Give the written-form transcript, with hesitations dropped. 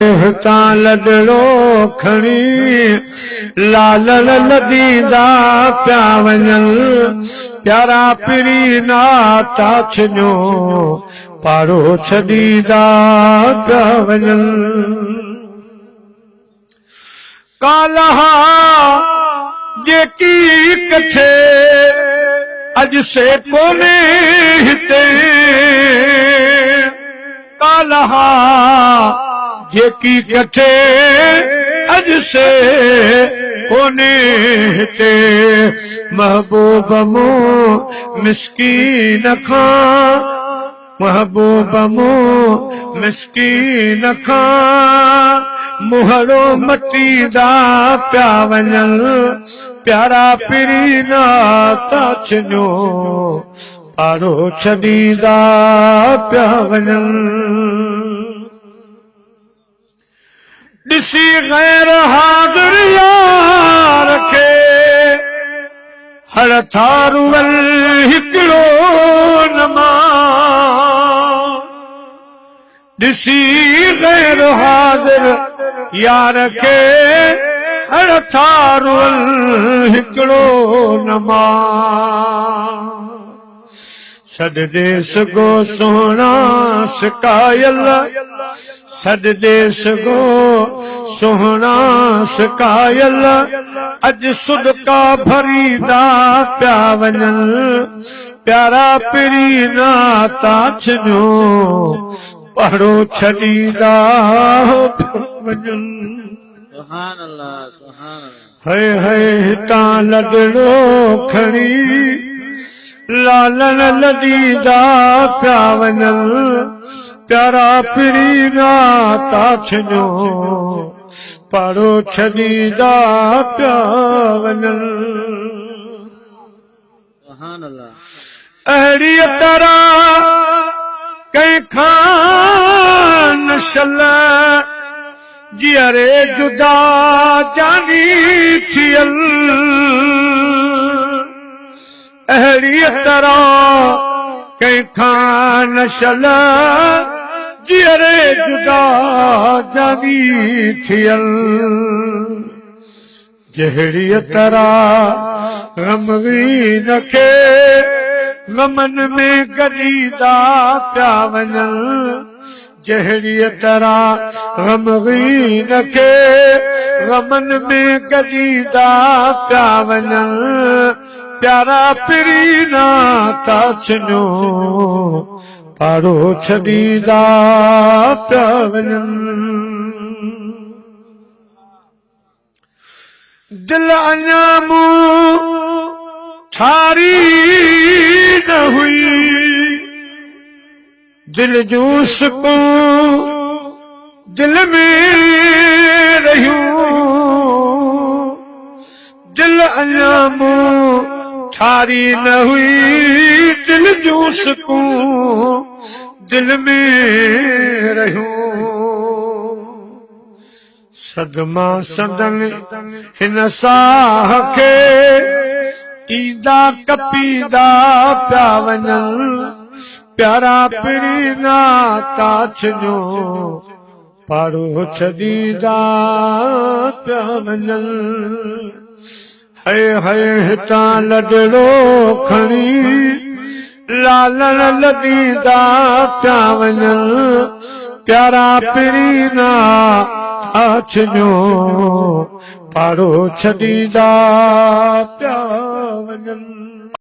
तां लॾड़ो खणी लालण लॾींदा पिया वञनि प्यारा पिरी नाता छॾियो पाड़ो छॾींदा पिया वञनि कालहा जेकी कथे अॼु से कोन्हे हिते कालहा जेकी कथे अॼु से कोन्हे हिते महबूब मूं मिस्कीन खां महबूब मूं मिस्कीन खां मुहरो मटींदा पिया वञनि प्यारा पिरी नाता छॾियो पाड़ो छॾींदा पिया वञनि ॾिसी गैर हाज़िर यार खे हर थारुअल हिकिड़ो नमा ॾिसी गैर हाज़िर यार खे हर थारुअल हिकिड़ो नमा सॾ देस गो सोना सिकायल सॾ देस गो सोना सिकायल अॼु सुदका भरींदा पिया वञनि प्यारा पिरी नाता छॾियो पाड़ो छॾींदा वञनि हाय हाय हितां लॾड़ो खणी लालण लॾींदा पिया वञनि प्यारा पिरी नाता छॾियो पाड़ो छॾींदा पिया वञनि अहिड़ीअ तरह कंहिंखां नशल जीअरे जुदा जानी थियल अहिड़ीअ तरह कंहिंखां नशल जीअरे जुदा जानी थियल जहिड़ीअ तरह ग़मगीन खे ग़मनि में गॾींदा पिया वञनि जहिड़ीअ तरह ग़मगीन खे ग़मनि में गॾींदा पिया वञनि प्यारा पिरी नाता छॾियो पाड़ो छॾींदा पिया वञनि दिल अञा मूं ठारी न हुई दिल जूं सुकूं दिल में रहियूं दिल अञा मूं ठारी न हुई दिल जूं सुकूं दिल में रहियूं सदमा सदन हिन साह खे ईंदा कपींदा पिया वञनि प्यारा पिरी नाता छॾियो पाड़ो छॾींदा पिया वञनि हाय हाय हितां लॾड़ो खणी लालण लॾींदा पिया वञनि प्यारा पिरी नाता छॾियो पाड़ो छॾींदा पिया वञनि